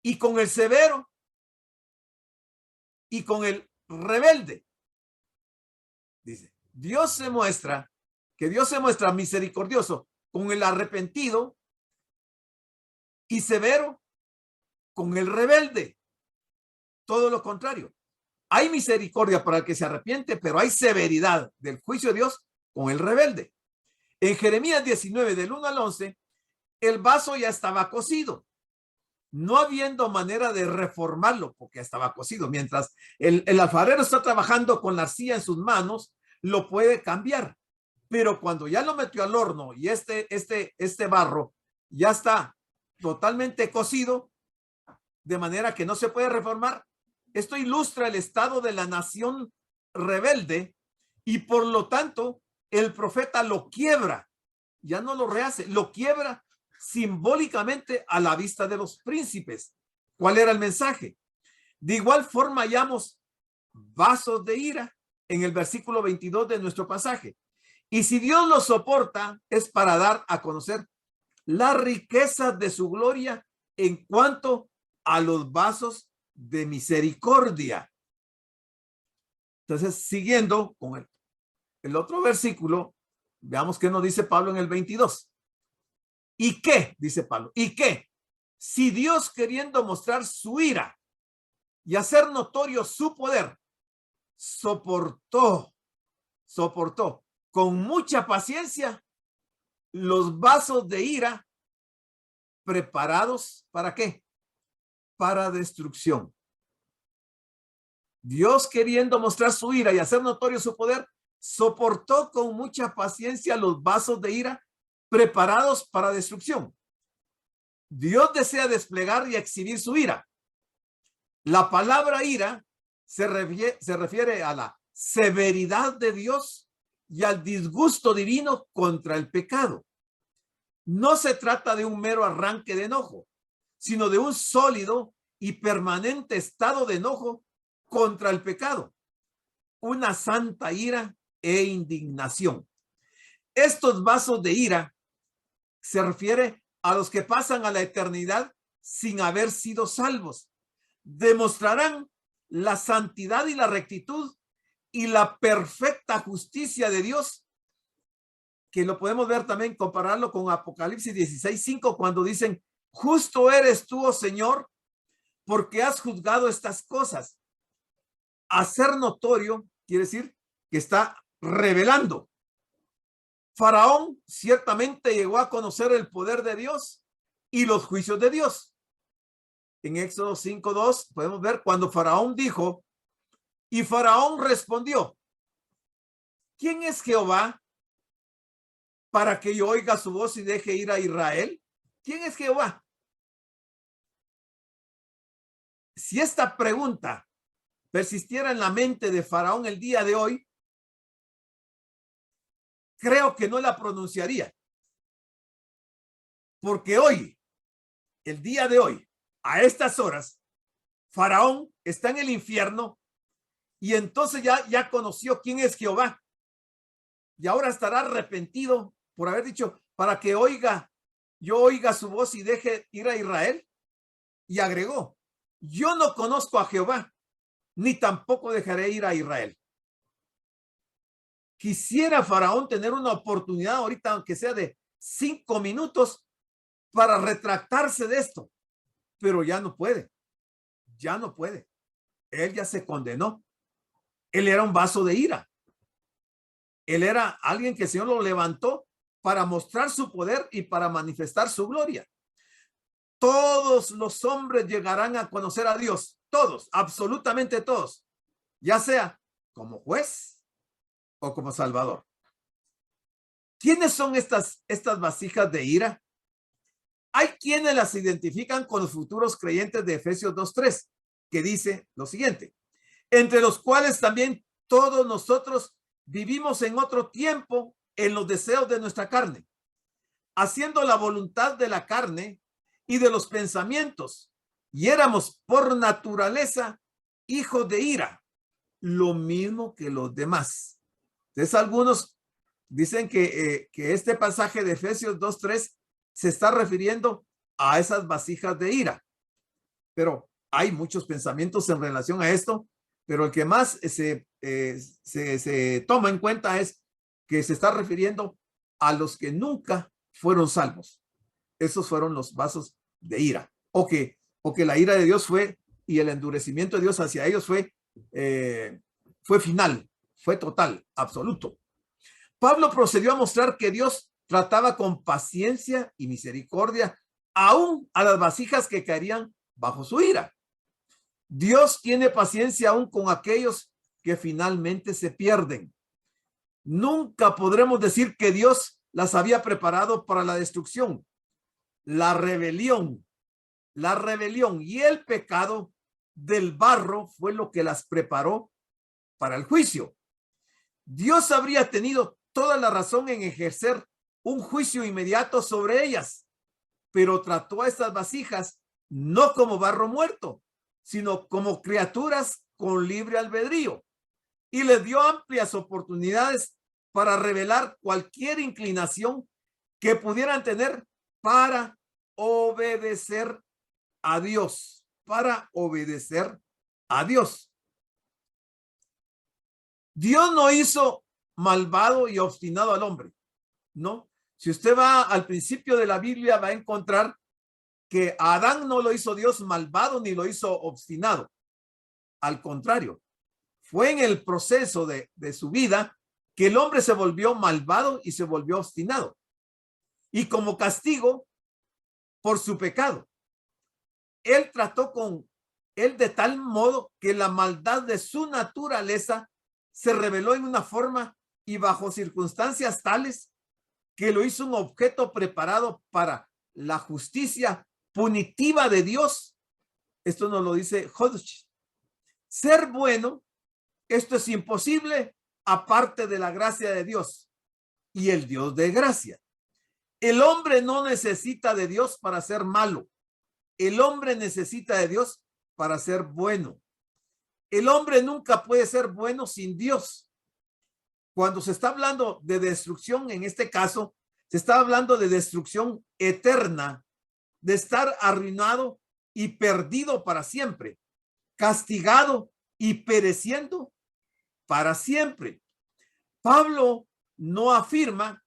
y con el severo y con el rebelde. Dice, Dios se muestra misericordioso con el arrepentido y severo con el rebelde. Todo lo contrario. Hay misericordia para el que se arrepiente, pero hay severidad del juicio de Dios con el rebelde. En Jeremías 19, del 1 al 11, el vaso ya estaba cocido, no habiendo manera de reformarlo porque estaba cocido. Mientras el alfarero está trabajando con la arcilla en sus manos, lo puede cambiar. Pero cuando ya lo metió al horno y este barro ya está totalmente cocido, de manera que no se puede reformar, esto ilustra el estado de la nación rebelde y por lo tanto el profeta lo quiebra, ya no lo rehace, lo quiebra simbólicamente a la vista de los príncipes. ¿Cuál era el mensaje? De igual forma hallamos vasos de ira en el versículo 22 de nuestro pasaje. Y si Dios lo soporta, es para dar a conocer la riqueza de su gloria en cuanto a los vasos de misericordia. Entonces, siguiendo con el otro versículo, veamos qué nos dice Pablo en el 22. ¿Y qué? Dice Pablo. ¿Y qué? Si Dios, queriendo mostrar su ira y hacer notorio su poder, soportó con mucha paciencia los vasos de ira preparados, ¿para qué? Para destrucción. Dios, queriendo mostrar su ira y hacer notorio su poder, soportó con mucha paciencia los vasos de ira preparados para destrucción. Dios desea desplegar y exhibir su ira. La palabra ira se refiere a la severidad de Dios y al disgusto divino contra el pecado. No se trata de un mero arranque de enojo, sino de un sólido y permanente estado de enojo contra el pecado, una santa ira e indignación. Estos vasos de ira se refiere a los que pasan a la eternidad sin haber sido salvos. Demostrarán la santidad y la rectitud y la perfecta justicia de Dios, que lo podemos ver también, compararlo con Apocalipsis 16:5, cuando dicen: justo eres tú, oh Señor, porque has juzgado estas cosas. Hacer notorio quiere decir que está revelando. Faraón ciertamente llegó a conocer el poder de Dios y los juicios de Dios. En Éxodo 5:2 podemos ver cuando Faraón dijo, y Faraón respondió: ¿quién es Jehová para que yo oiga su voz y deje ir a Israel? ¿Quién es Jehová? Si esta pregunta persistiera en la mente de Faraón el día de hoy, creo que no la pronunciaría. Porque hoy, el día de hoy, a estas horas, Faraón está en el infierno y entonces ya conoció quién es Jehová. Y ahora estará arrepentido por haber dicho, para que yo oiga su voz y deje ir a Israel. Y agregó, yo no conozco a Jehová, ni tampoco dejaré ir a Israel. Quisiera Faraón tener una oportunidad ahorita, aunque sea de 5 minutos, para retractarse de esto, pero ya no puede. Él ya se condenó. Él era un vaso de ira. Él era alguien que el Señor lo levantó para mostrar su poder y para manifestar su gloria. Todos los hombres llegarán a conocer a Dios, todos, absolutamente todos, ya sea como juez o como salvador. ¿Quiénes son estas vasijas de ira? Hay quienes las identifican con los futuros creyentes de Efesios 2:3, que dice lo siguiente: entre los cuales también todos nosotros vivimos en otro tiempo en los deseos de nuestra carne, haciendo la voluntad de la carne y de los pensamientos, y éramos por naturaleza hijos de ira, lo mismo que los demás. Entonces algunos dicen que este pasaje de Efesios 2:3 se está refiriendo a esas vasijas de ira, pero hay muchos pensamientos en relación a esto, pero el que más se toma en cuenta es que se está refiriendo a los que nunca fueron salvos. Esos fueron los vasos de ira, o que la ira de Dios fue, y el endurecimiento de Dios hacia ellos fue final, fue total, absoluto. Pablo procedió a mostrar que Dios trataba con paciencia y misericordia aún a las vasijas que caerían bajo su ira. Dios tiene paciencia aún con aquellos que finalmente se pierden. nunca podremos decir que Dios las había preparado para la destrucción. La rebelión y el pecado del barro fue lo que las preparó para el juicio. Dios habría tenido toda la razón en ejercer un juicio inmediato sobre ellas, pero trató a estas vasijas no como barro muerto, sino como criaturas con libre albedrío, y les dio amplias oportunidades para revelar cualquier inclinación que pudieran tener para obedecer a Dios, Dios no hizo malvado y obstinado al hombre, ¿no? Si usted va al principio de la Biblia, va a encontrar que a Adán no lo hizo Dios malvado ni lo hizo obstinado. Al contrario, fue en el proceso de su vida que el hombre se volvió malvado y se volvió obstinado. Y como castigo por su pecado, él trató con él de tal modo que la maldad de su naturaleza se reveló en una forma y bajo circunstancias tales que lo hizo un objeto preparado para la justicia punitiva de Dios. Esto nos lo dice Hodge. Ser bueno, esto es imposible aparte de la gracia de Dios y el Dios de gracia. El hombre no necesita de Dios para ser malo. El hombre necesita de Dios para ser bueno. El hombre nunca puede ser bueno sin Dios. Cuando se está hablando de destrucción, en este caso, se está hablando de destrucción eterna, de estar arruinado y perdido para siempre, castigado y pereciendo para siempre. Pablo no afirma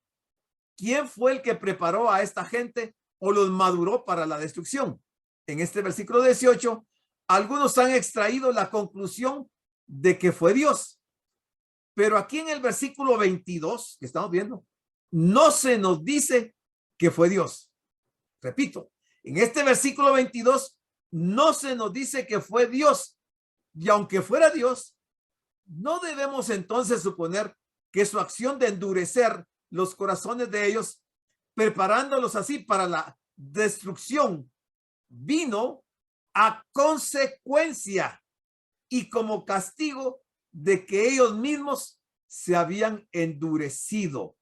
quién fue el que preparó a esta gente o los maduró para la destrucción. En este versículo 18, algunos han extraído la conclusión de que fue Dios. Pero aquí en el versículo 22 que estamos viendo, no se nos dice que fue Dios. Repito, en este versículo 22 no se nos dice que fue Dios. Y aunque fuera Dios, no debemos entonces suponer que su acción de endurecer los corazones de ellos, preparándolos así para la destrucción, vino a consecuencia y como castigo de que ellos mismos se habían endurecido. O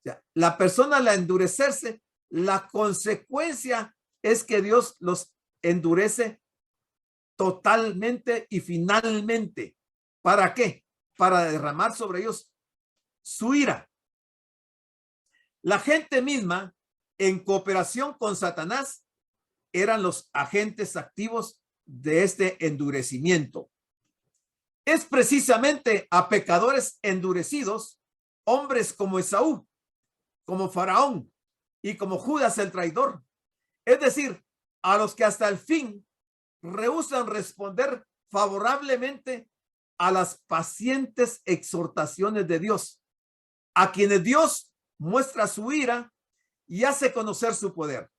sea, la persona al endurecerse, la consecuencia es que Dios los endurece totalmente y finalmente. ¿Para qué? Para derramar sobre ellos su ira. La gente misma, en cooperación con Satanás, eran los agentes activos de este endurecimiento. Es precisamente a pecadores endurecidos, hombres como Esaú, como Faraón y como Judas el traidor, es decir, a los que hasta el fin rehúsan responder favorablemente a las pacientes exhortaciones de Dios, a quienes Dios muestra su ira y hace conocer su poder.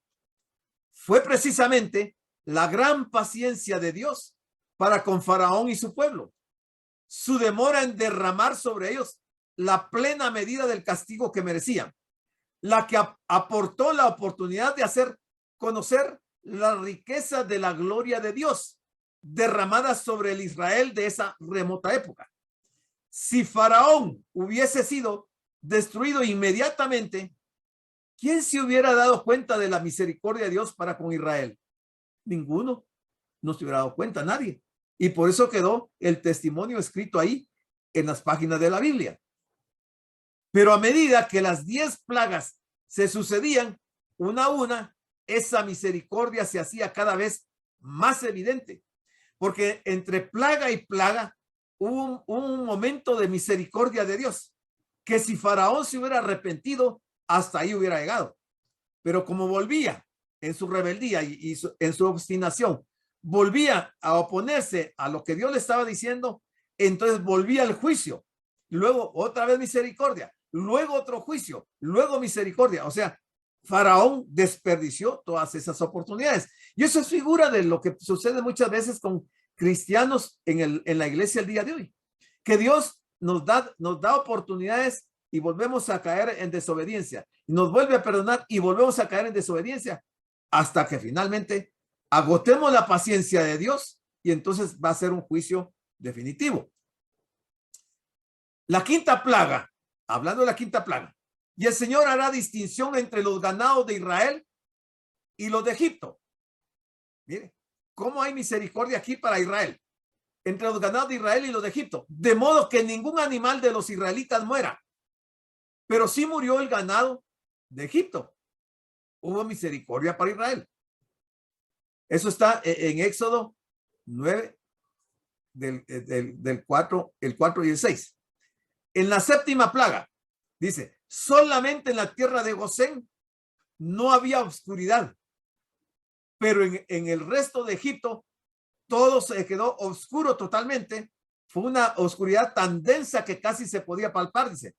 Fue precisamente la gran paciencia de Dios para con Faraón y su pueblo, su demora en derramar sobre ellos la plena medida del castigo que merecían, la que aportó la oportunidad de hacer conocer la riqueza de la gloria de Dios derramada sobre el Israel de esa remota época. Si Faraón hubiese sido destruido inmediatamente, ¿quién se hubiera dado cuenta de la misericordia de Dios para con Israel? Ninguno. No se hubiera dado cuenta, nadie. Y por eso quedó el testimonio escrito ahí en las páginas de la Biblia. Pero a medida que las 10 plagas se sucedían una a una, esa misericordia se hacía cada vez más evidente. Porque entre plaga y plaga hubo un momento de misericordia de Dios, que si Faraón se hubiera arrepentido, hasta ahí hubiera llegado. Pero como volvía en su rebeldía y en su obstinación, volvía a oponerse a lo que Dios le estaba diciendo, entonces volvía al juicio. Luego otra vez misericordia, luego otro juicio, luego misericordia. O sea, Faraón desperdició todas esas oportunidades. Y eso es figura de lo que sucede muchas veces con cristianos en la iglesia el día de hoy. Que Dios nos da oportunidades y volvemos a caer en desobediencia. Y nos vuelve a perdonar y volvemos a caer en desobediencia hasta que finalmente agotemos la paciencia de Dios y entonces va a ser un juicio definitivo. La quinta plaga, hablando de la quinta plaga, y el Señor hará distinción entre los ganados de Israel y los de Egipto. Mire, cómo hay misericordia aquí para Israel, entre los ganados de Israel y los de Egipto, de modo que ningún animal de los israelitas muera, pero sí murió el ganado de Egipto. Hubo misericordia para Israel. Eso está en Éxodo 9, del 4, el 4 y el 6. En la séptima plaga, dice, solamente en la tierra de Gosén no había oscuridad, pero en el resto de Egipto todo se quedó oscuro totalmente. Fue una oscuridad tan densa que casi se podía palpar, dice.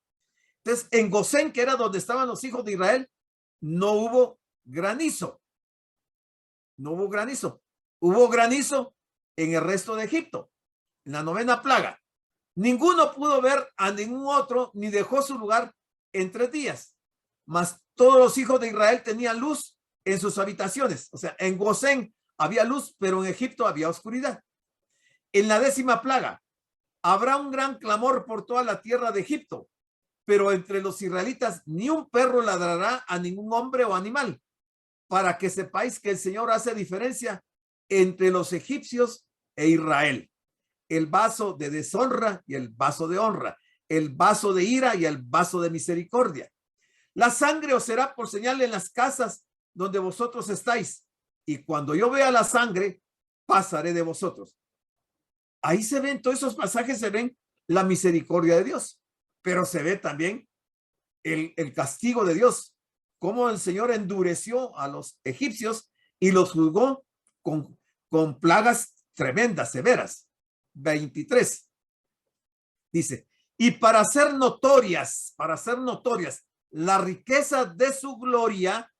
Entonces, en Gosén, que era donde estaban los hijos de Israel, no hubo granizo. No hubo granizo. Hubo granizo en el resto de Egipto, en la novena plaga. Ninguno pudo ver a ningún otro, ni dejó su lugar en 3 días. Mas todos los hijos de Israel tenían luz en sus habitaciones. O sea, en Gosén había luz, pero en Egipto había oscuridad. En la 10ª plaga, habrá un gran clamor por toda la tierra de Egipto, pero entre los israelitas ni un perro ladrará a ningún hombre o animal, para que sepáis que el Señor hace diferencia entre los egipcios e Israel. El vaso de deshonra y el vaso de honra, el vaso de ira y el vaso de misericordia. La sangre os será por señal en las casas donde vosotros estáis, y cuando yo vea la sangre, pasaré de vosotros. Ahí se ven, todos esos pasajes se ven la misericordia de Dios, pero se ve también el castigo de Dios, cómo el Señor endureció a los egipcios y los juzgó con plagas tremendas, severas. 23. Dice, y para hacer notorias la riqueza de su gloria,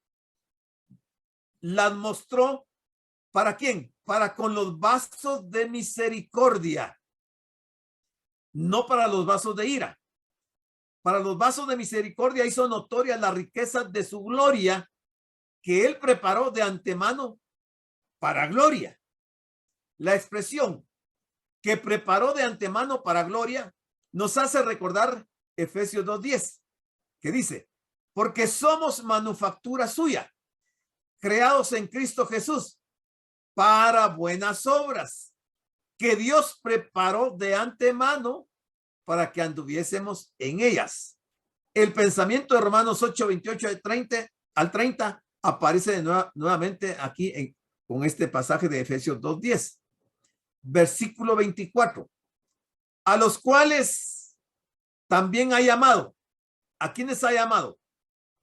las mostró, ¿para quién? Para con los vasos de misericordia, no para los vasos de ira. Para los vasos de misericordia hizo notoria la riqueza de su gloria que él preparó de antemano para gloria. La expresión que preparó de antemano para gloria nos hace recordar Efesios 2:10, que dice, porque somos manufactura suya, creados en Cristo Jesús para buenas obras, que Dios preparó de antemano para que anduviésemos en ellas. El pensamiento de Romanos 8:28 al 30 aparece nuevamente aquí con este pasaje de Efesios 2:10. Versículo 24. A los cuales también ha llamado. ¿A quiénes ha llamado?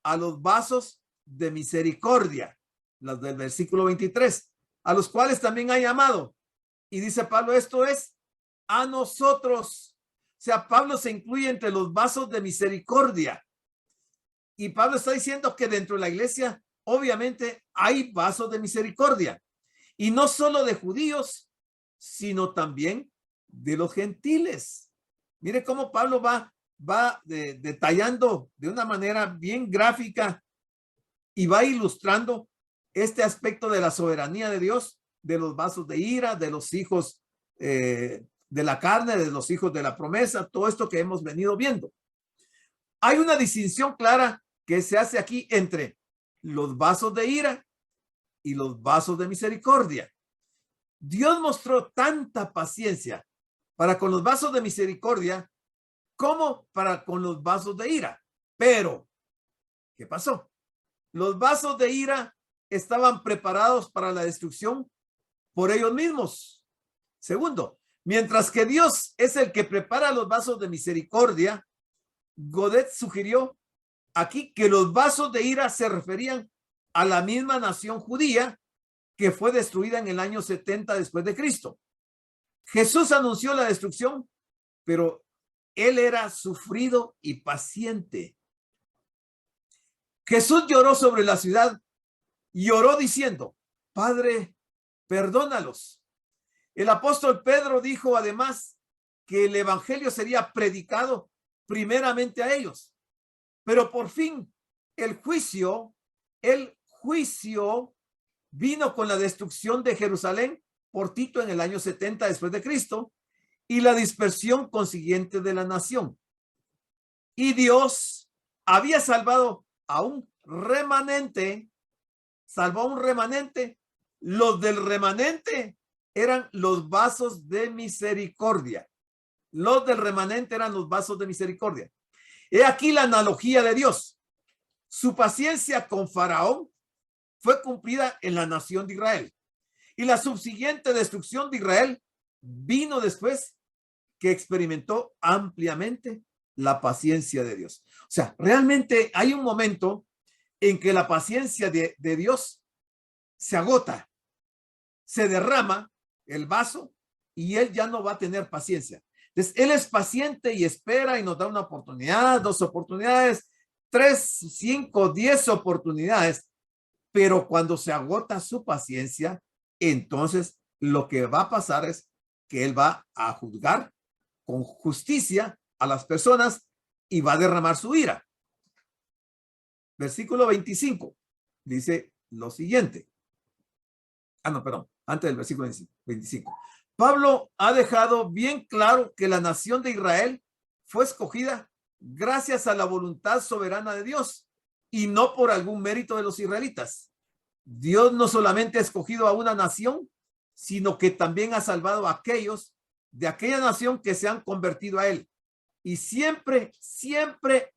A los vasos de misericordia. Las del versículo 23. A los cuales también ha llamado. Y dice Pablo, esto es a nosotros. O sea, Pablo se incluye entre los vasos de misericordia. Y Pablo está diciendo que dentro de la iglesia, obviamente, hay vasos de misericordia. Y no solo de judíos, sino también de los gentiles. Mire cómo Pablo va detallando de una manera bien gráfica y va ilustrando este aspecto de la soberanía de Dios, de los vasos de ira, de los hijos de la carne, de los hijos de la promesa, todo esto que hemos venido viendo. Hay una distinción clara que se hace aquí entre los vasos de ira y los vasos de misericordia. Dios mostró tanta paciencia para con los vasos de misericordia como para con los vasos de ira. Pero, ¿qué pasó? Los vasos de ira estaban preparados para la destrucción por ellos mismos. Segundo, mientras que Dios es el que prepara los vasos de misericordia, Godet sugirió aquí que los vasos de ira se referían a la misma nación judía que fue destruida en el año 70 después de Cristo. Jesús anunció la destrucción, pero él era sufrido y paciente. Jesús lloró sobre la ciudad y oró diciendo, Padre, perdónalos. El apóstol Pedro dijo además que el evangelio sería predicado primeramente a ellos. Pero por fin el juicio vino con la destrucción de Jerusalén por Tito en el año 70 después de Cristo y la dispersión consiguiente de la nación. Y Dios había salvado a un remanente, salvó a un remanente. Los del remanente eran los vasos de misericordia. Los del remanente eran los vasos de misericordia. He aquí la analogía de Dios. Su paciencia con Faraón fue cumplida en la nación de Israel. Y la subsiguiente destrucción de Israel vino después que experimentó ampliamente la paciencia de Dios. O sea, realmente hay un momento en que la paciencia de Dios se agota, se derrama el vaso y él ya no va a tener paciencia. Entonces, él es paciente y espera y nos da una oportunidad, 2 oportunidades, 3, 5, 10 oportunidades. Pero cuando se agota su paciencia, entonces lo que va a pasar es que él va a juzgar con justicia a las personas y va a derramar su ira. Versículo 25 dice lo siguiente. Antes del versículo 25. Pablo ha dejado bien claro que la nación de Israel fue escogida gracias a la voluntad soberana de Dios y no por algún mérito de los israelitas. Dios no solamente ha escogido a una nación, sino que también ha salvado a aquellos de aquella nación que se han convertido a él. Y siempre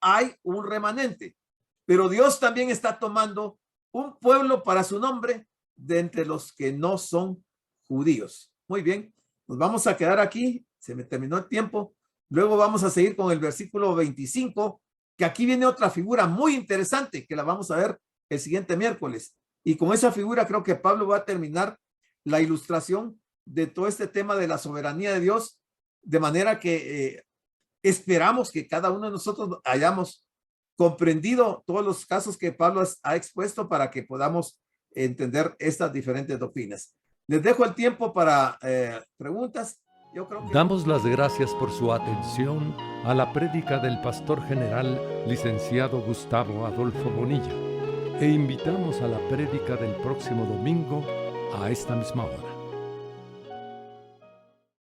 hay un remanente. Pero Dios también está tomando un pueblo para su nombre de entre los que no son judíos. Muy bien, nos vamos a quedar aquí. Se me terminó el tiempo. Luego vamos a seguir con el versículo 25, que aquí viene otra figura muy interesante que la vamos a ver el siguiente miércoles. Y con esa figura creo que Pablo va a terminar la ilustración de todo este tema de la soberanía de Dios, de manera que esperamos que cada uno de nosotros hayamos comprendido todos los casos que Pablo ha expuesto para que podamos entender estas diferentes doctrinas. Les dejo el tiempo para preguntas. Yo creo que... Damos las gracias por su atención a la prédica del pastor general, licenciado Gustavo Adolfo Bonilla, e invitamos a la prédica del próximo domingo a esta misma hora.